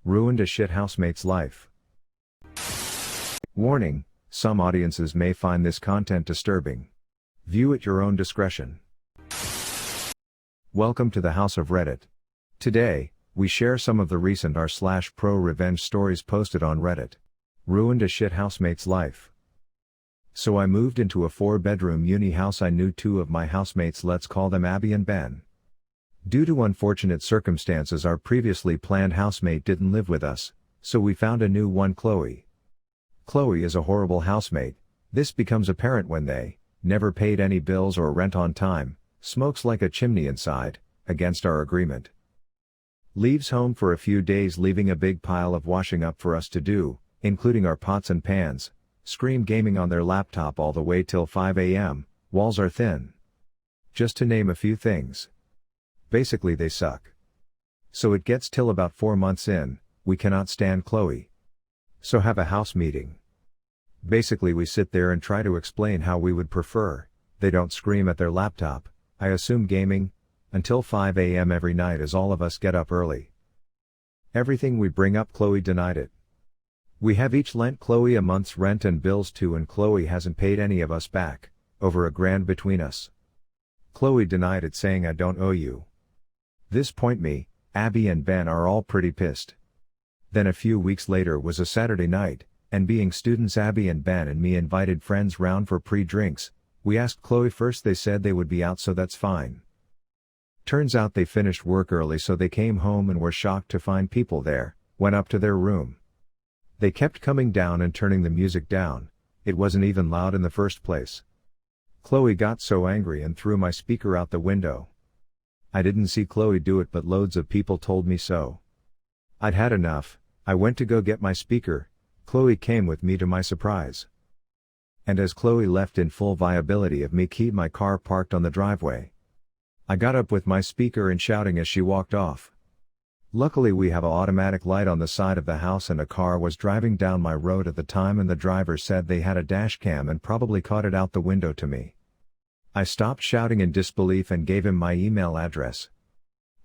Ruined a shit housemate's life. Warning, some audiences may find this content disturbing. View at your own discretion. Welcome to the House of Reddit. Today, we share some of the recent r/ProRevenge stories posted on Reddit. Ruined a shit housemate's life. So I moved into a 4-bedroom uni house. I knew 2 of my housemates, let's call them Abby and Ben. Due to unfortunate circumstances, our previously planned housemate didn't live with us, so we found a new one, Chloe. Chloe is a horrible housemate. This becomes apparent when they never paid any bills or rent on time, smokes like a chimney inside, against our agreement. Leaves home for a few days, leaving a big pile of washing up for us to do, including our pots and pans. Scream gaming on their laptop all the way till 5 a.m, walls are thin. Just to name a few things. Basically they suck. So it gets till about 4 months in, we cannot stand Chloe. So have a house meeting. Basically we sit there and try to explain how we would prefer they don't scream at their laptop, I assume gaming, until 5 a.m. every night as all of us get up early. Everything we bring up, Chloe denied it. We have each lent Chloe a month's rent and bills too, and Chloe hasn't paid any of us back, over $1,000 between us. Chloe denied it, saying I don't owe you. This point me, Abby and Ben are all pretty pissed. Then a few weeks later was a Saturday night, and being students, Abby and Ben and me invited friends round for pre-drinks. We asked Chloe first, they said they would be out, so that's fine. Turns out they finished work early, so they came home and were shocked to find people there, went up to their room. They kept coming down and turning the music down, it wasn't even loud in the first place. Chloe got so angry and threw my speaker out the window. I didn't see Chloe do it, but loads of people told me so. I'd had enough, I went to go get my speaker. Chloe came with me to my surprise. And as Chloe left, in full viability of me, keep my car parked on the driveway. I got up with my speaker and shouting as she walked off. Luckily we have an automatic light on the side of the house, and a car was driving down my road at the time, and the driver said they had a dash cam and probably caught it out the window to me. I stopped shouting in disbelief and gave him my email address.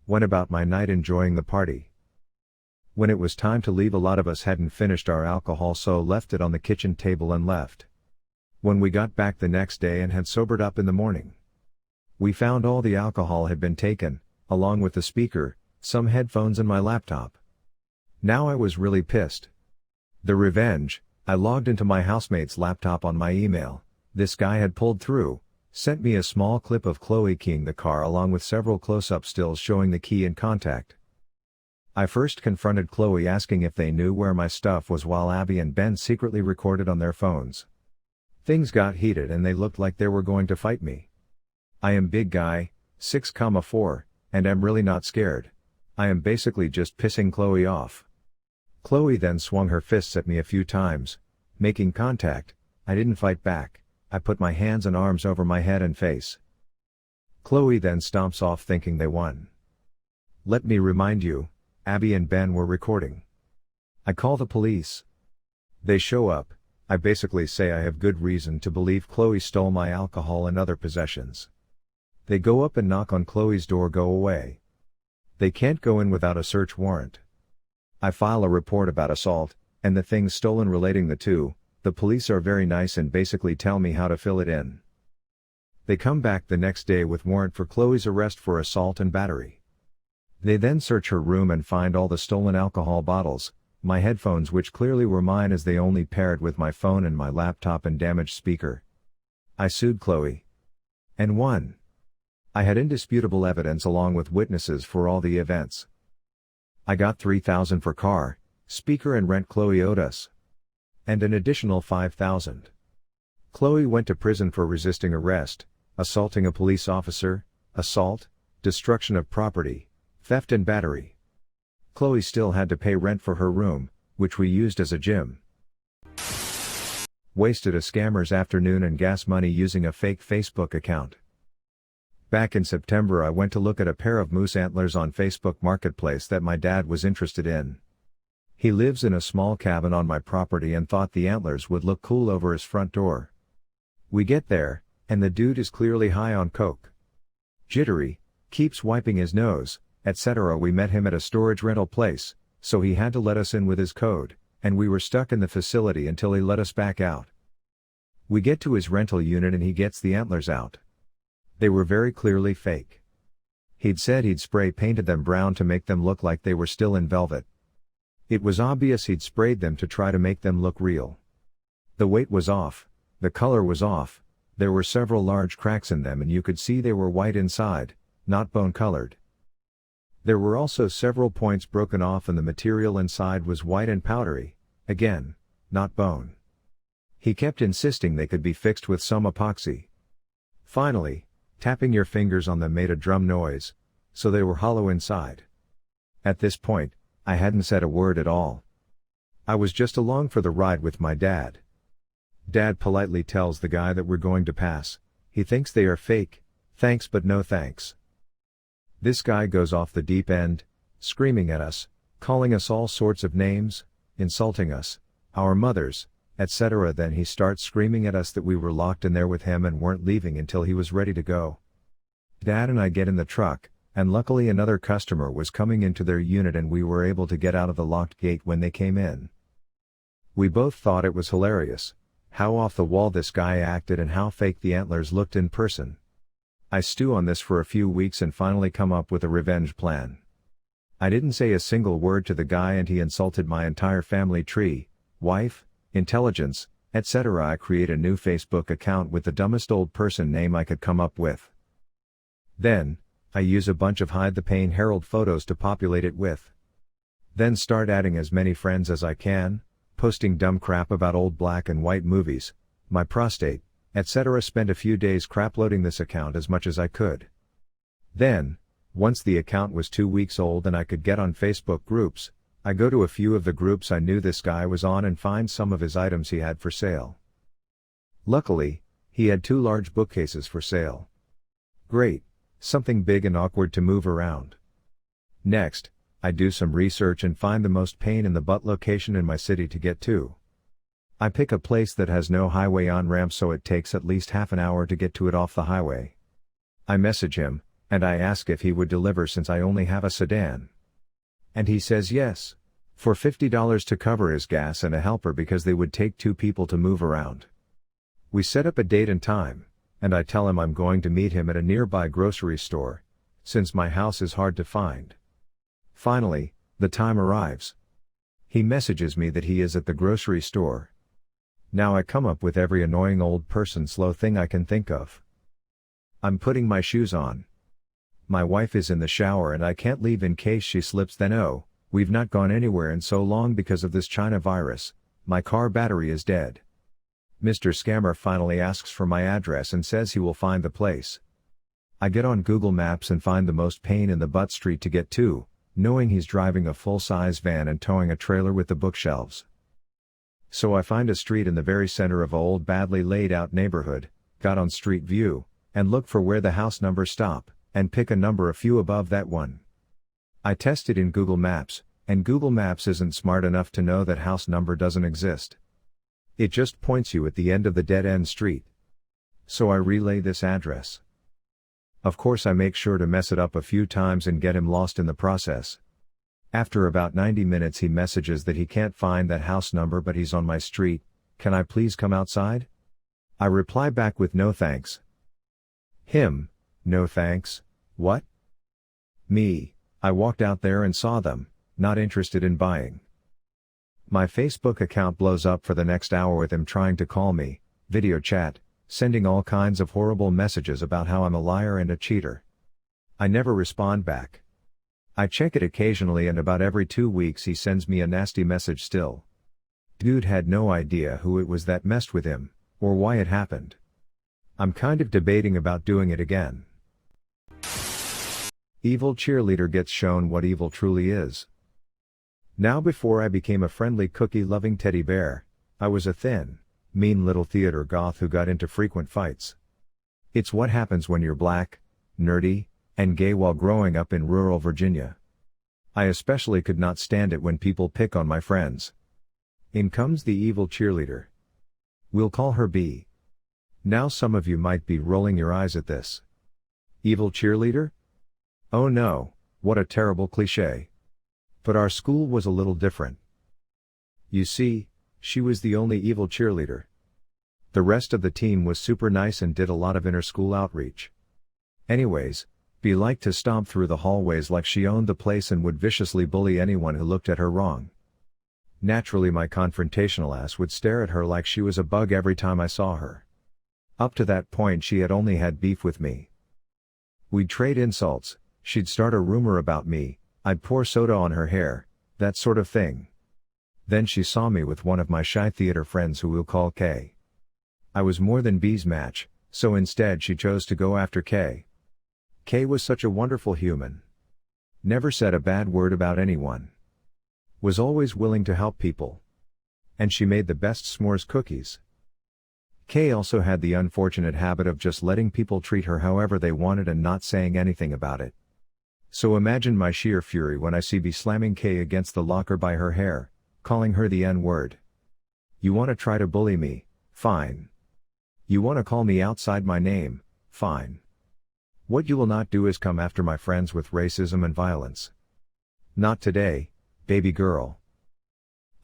Went about my night enjoying the party. When it was time to leave, a lot of us hadn't finished our alcohol, so left it on the kitchen table and left. When we got back the next day and had sobered up in the morning, we found all the alcohol had been taken, along with the speaker, some headphones and my laptop. Now I was really pissed. The revenge, I logged into my housemate's laptop on my email. This guy had pulled through, sent me a small clip of Chloe keying the car along with several close-up stills showing the key in contact. I first confronted Chloe asking if they knew where my stuff was, while Abby and Ben secretly recorded on their phones. Things got heated and they looked like they were going to fight me. I am big guy, 6'4", and am really not scared. I am basically just pissing Chloe off. Chloe then swung her fists at me a few times, making contact. I didn't fight back. I put my hands and arms over my head and face. Chloe then stomps off thinking they won. Let me remind you, Abby and Ben were recording. I call the police. They show up. I basically say I have good reason to believe Chloe stole my alcohol and other possessions. They go up and knock on Chloe's door. Go away. They can't go in without a search warrant. I file a report about assault, and the things stolen relating the two. The police are very nice and basically tell me how to fill it in. They come back the next day with warrant for Chloe's arrest for assault and battery. They then search her room and find all the stolen alcohol bottles, my headphones, which clearly were mine as they only paired with my phone, and my laptop and damaged speaker. I sued Chloe. And won. I had indisputable evidence along with witnesses for all the events. I got $3,000 for car, speaker and rent Chloe owed us. And an additional $5,000. Chloe went to prison for resisting arrest, assaulting a police officer, assault, destruction of property, theft and battery. Chloe still had to pay rent for her room, which we used as a gym. Wasted a scammer's afternoon and gas money using a fake Facebook account. Back in September I went to look at a pair of moose antlers on Facebook Marketplace that my dad was interested in. He lives in a small cabin on my property and thought the antlers would look cool over his front door. We get there, and the dude is clearly high on coke. Jittery, keeps wiping his nose, etc. We met him at a storage rental place, so he had to let us in with his code, and we were stuck in the facility until he let us back out. We get to his rental unit and he gets the antlers out. They were very clearly fake. He'd said he'd spray painted them brown to make them look like they were still in velvet. It was obvious he'd sprayed them to try to make them look real. The weight was off, the color was off, there were several large cracks in them and you could see they were white inside, not bone-colored. There were also several points broken off and the material inside was white and powdery, again, not bone. He kept insisting they could be fixed with some epoxy. Finally, tapping your fingers on them made a drum noise, so they were hollow inside. At this point, I hadn't said a word at all. I was just along for the ride with my dad. Dad politely tells the guy that we're going to pass, he thinks they are fake, thanks but no thanks. This guy goes off the deep end, screaming at us, calling us all sorts of names, insulting us, our mothers, etc. Then he starts screaming at us that we were locked in there with him and weren't leaving until he was ready to go. Dad and I get in the truck, and luckily another customer was coming into their unit and we were able to get out of the locked gate when they came in. We both thought it was hilarious, how off the wall this guy acted and how fake the antlers looked in person. I stew on this for a few weeks and finally come up with a revenge plan. I didn't say a single word to the guy and he insulted my entire family tree, wife, intelligence, etc. I create a new Facebook account with the dumbest old person name I could come up with. Then, I use a bunch of Hide the Pain Herald photos to populate it with. Then start adding as many friends as I can, posting dumb crap about old black and white movies, my prostate, etc. Spend a few days craploading this account as much as I could. Then, once the account was 2 weeks old and I could get on Facebook groups, I go to a few of the groups I knew this guy was on and find some of his items he had for sale. Luckily, he had 2 large bookcases for sale. Great, something big and awkward to move around. Next, I do some research and find the most pain in the butt location in my city to get to. I pick a place that has no highway on-ramp so it takes at least half an hour to get to it off the highway. I message him, and I ask if he would deliver since I only have a sedan. And he says yes, for $50 to cover his gas and a helper because they would take 2 people to move around. We set up a date and time, and I tell him I'm going to meet him at a nearby grocery store, since my house is hard to find. Finally, the time arrives. He messages me that he is at the grocery store. Now I come up with every annoying old person slow thing I can think of. I'm putting my shoes on. My wife is in the shower and I can't leave in case she slips. Then oh, we've not gone anywhere in so long because of this China virus, my car battery is dead. Mr. Scammer finally asks for my address and says he will find the place. I get on Google Maps and find the most pain in the butt street to get to, knowing he's driving a full-size van and towing a trailer with the bookshelves. So I find a street in the very center of an old badly laid out neighborhood, got on Street View, and look for where the house numbers stop, and pick a number a few above that one. I test it in Google Maps, and Google Maps isn't smart enough to know that house number doesn't exist. It just points you at the end of the dead-end street. So I relay this address. Of course I make sure to mess it up a few times and get him lost in the process. After about 90 minutes he messages that he can't find that house number but he's on my street, can I please come outside? I reply back with no thanks. Him, no thanks, what? Me, I walked out there and saw them, not interested in buying. My Facebook account blows up for the next hour with him trying to call me, video chat, sending all kinds of horrible messages about how I'm a liar and a cheater. I never respond back. I check it occasionally and about every 2 weeks he sends me a nasty message still. Dude had no idea who it was that messed with him, or why it happened. I'm kind of debating about doing it again. Evil-Cheerleader gets shown what evil truly is. Now before I became a friendly cookie-loving teddy bear, I was a thin, mean little theater goth who got into frequent fights. It's what happens when you're black, nerdy, and gay while growing up in rural Virginia. I especially could not stand it when people pick on my friends. In comes the Evil-Cheerleader. We'll call her B. Now some of you might be rolling your eyes at this. Evil-Cheerleader? Oh no, what a terrible cliché. But our school was a little different. You see, she was the only evil cheerleader. The rest of the team was super nice and did a lot of inter-school outreach. Anyways, Bea liked to stomp through the hallways like she owned the place and would viciously bully anyone who looked at her wrong. Naturally, my confrontational ass would stare at her like she was a bug every time I saw her. Up to that point she had only had beef with me. We'd trade insults, she'd start a rumor about me, I'd pour soda on her hair, that sort of thing. Then she saw me with one of my shy theater friends who we'll call K. I was more than B's match, so instead she chose to go after K. K was such a wonderful human. Never said a bad word about anyone. Was always willing to help people. And she made the best s'mores cookies. Kay also had the unfortunate habit of just letting people treat her however they wanted and not saying anything about it. So imagine my sheer fury when I see Bea slamming Kay against the locker by her hair, calling her the N-word. You want to try to bully me? Fine. You want to call me outside my name? Fine. What you will not do is come after my friends with racism and violence. Not today, baby girl.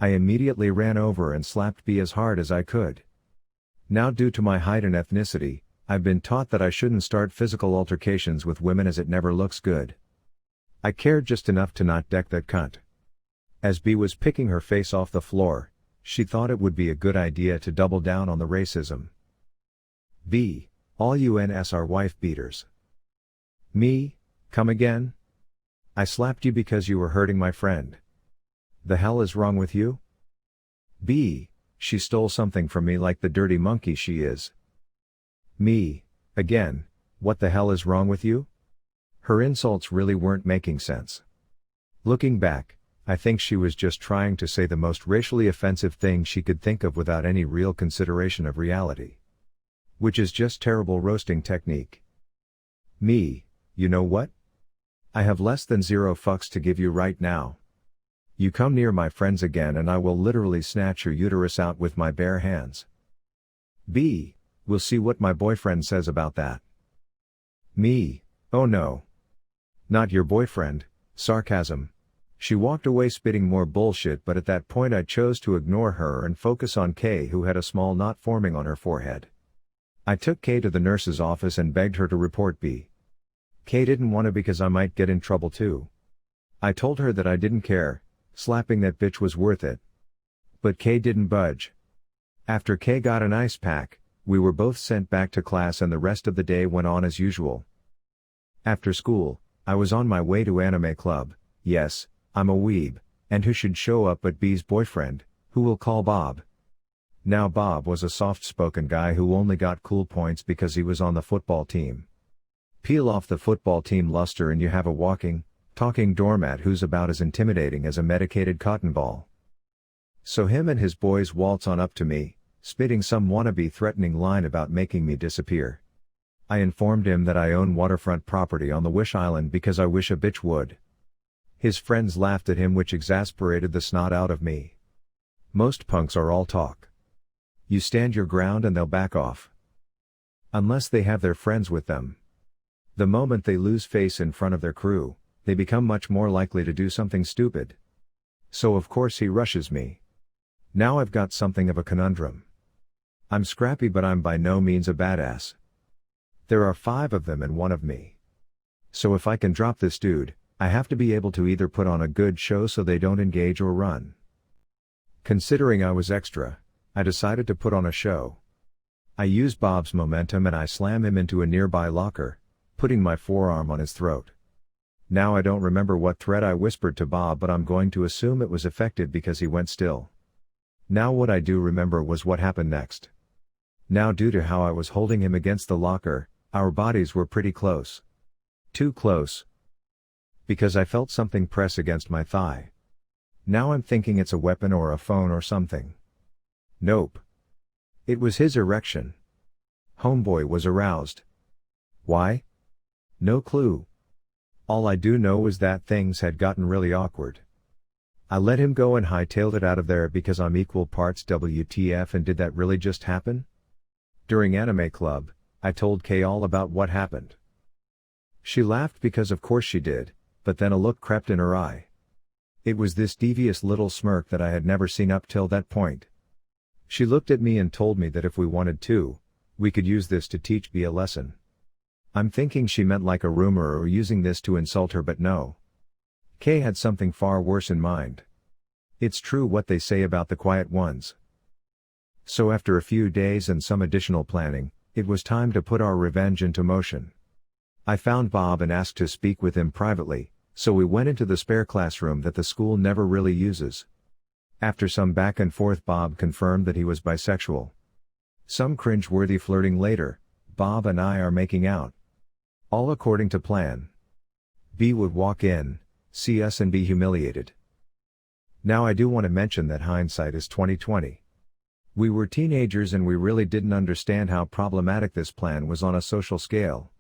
I immediately ran over and slapped Bea as hard as I could. Now, due to my height and ethnicity, I've been taught that I shouldn't start physical altercations with women as it never looks good. I cared just enough to not deck that cunt. As Bea was picking her face off the floor, she thought it would be a good idea to double down on the racism. Bea, all UNS are wife beaters. Me, come again? I slapped you because you were hurting my friend. The hell is wrong with you? Bea, she stole something from me like the dirty monkey she is. Me, again, what the hell is wrong with you? Her insults really weren't making sense. Looking back, I think she was just trying to say the most racially offensive thing she could think of without any real consideration of reality. Which is just terrible roasting technique. Me, you know what? I have less than 0 fucks to give you right now. You come near my friends again and I will literally snatch your uterus out with my bare hands. Bea, we'll see what my boyfriend says about that. Me, oh no. Not your boyfriend, sarcasm. She walked away spitting more bullshit, but at that point I chose to ignore her and focus on Kay, who had a small knot forming on her forehead. I took Kay to the nurse's office and begged her to report Bea. Kay didn't want to because I might get in trouble too. I told her that I didn't care, slapping that bitch was worth it. But Kay didn't budge. After Kay got an ice pack, we were both sent back to class and the rest of the day went on as usual. After school, I was on my way to anime club. Yes, I'm a weeb, and who should show up but Bea's boyfriend, who we'll call Bob. Now Bob was a soft-spoken guy who only got cool points because he was on the football team. Peel off the football team luster and you have a walking, talking doormat who's about as intimidating as a medicated cotton ball. So him and his boys waltz on up to me, spitting some wannabe threatening line about making me disappear. I informed him that I own waterfront property on the Wish Island because I wish a bitch would. His friends laughed at him, which exasperated the snot out of me. Most punks are all talk. You stand your ground and they'll back off. Unless they have their friends with them. The moment they lose face in front of their crew, they become much more likely to do something stupid. So of course he rushes me. Now I've got something of a conundrum. I'm scrappy but I'm by no means a badass. There are 5 of them and 1 of me. So if I can drop this dude, I have to be able to either put on a good show so they don't engage or run. Considering I was extra, I decided to put on a show. I use Bob's momentum and I slam him into a nearby locker, putting my forearm on his throat. Now I don't remember what threat I whispered to Bob, but I'm going to assume it was effective because he went still. Now what I do remember was what happened next. Now due to how I was holding him against the locker, our bodies were pretty close. Too close. Because I felt something press against my thigh. Now I'm thinking it's a weapon or a phone or something. Nope. It was his erection. Homeboy was aroused. Why? No clue. All I do know is that things had gotten really awkward. I let him go and hightailed it out of there because I'm equal parts WTF, and did that really just happen? During anime club, I told Kay all about what happened. She laughed because of course she did, but then a look crept in her eye. It was this devious little smirk that I had never seen up till that point. She looked at me and told me that if we wanted to, we could use this to teach B a lesson. I'm thinking she meant like a rumor or using this to insult her, but no. Kay had something far worse in mind. It's true what they say about the quiet ones. So after a few days and some additional planning, it was time to put our revenge into motion. I found Bob and asked to speak with him privately, so we went into the spare classroom that the school never really uses. After some back and forth, Bob confirmed that he was bisexual. Some cringe-worthy flirting later, Bob and I are making out. All according to plan. B would walk in, see us and be humiliated. Now I do want to mention that hindsight is 20/20. We were teenagers and we really didn't understand how problematic this plan was on a social scale.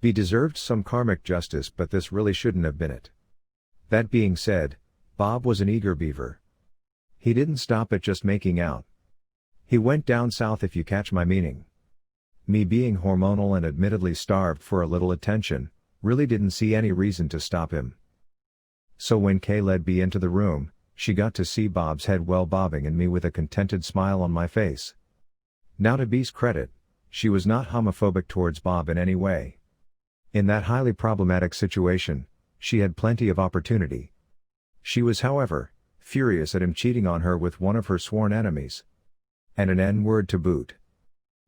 B deserved some karmic justice, but this really shouldn't have been it. That being said, Bob was an eager beaver. He didn't stop at just making out. He went down south, if you catch my meaning. Me, being hormonal and admittedly starved for a little attention, really didn't see any reason to stop him. So when Kay led B into the room, she got to see Bob's head well bobbing and me with a contented smile on my face. Now to B's credit, she was not homophobic towards Bob in any way. In that highly problematic situation, she had plenty of opportunity. She was, however, furious at him cheating on her with one of her sworn enemies. And an N-word to boot.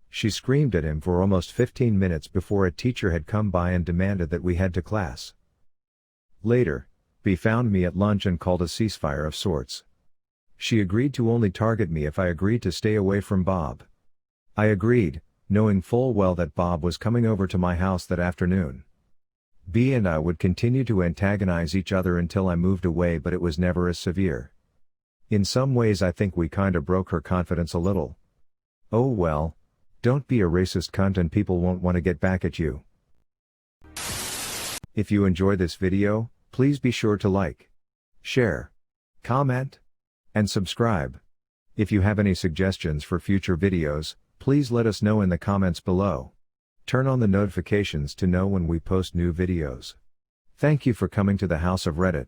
She screamed at him for almost 15 minutes before a teacher had come by and demanded that we head to class. Later, B found me at lunch and called a ceasefire of sorts. She agreed to only target me if I agreed to stay away from Bob. I agreed, knowing full well that Bob was coming over to my house that afternoon. B and I would continue to antagonize each other until I moved away, but it was never as severe. In some ways I think we kinda broke her confidence a little. Oh well, don't be a racist cunt and people won't want to get back at you. If you enjoy this video, please be sure to like, share, comment, and subscribe. If you have any suggestions for future videos, please let us know in the comments below. Turn on the notifications to know when we post new videos. Thank you for coming to the House of Reddit.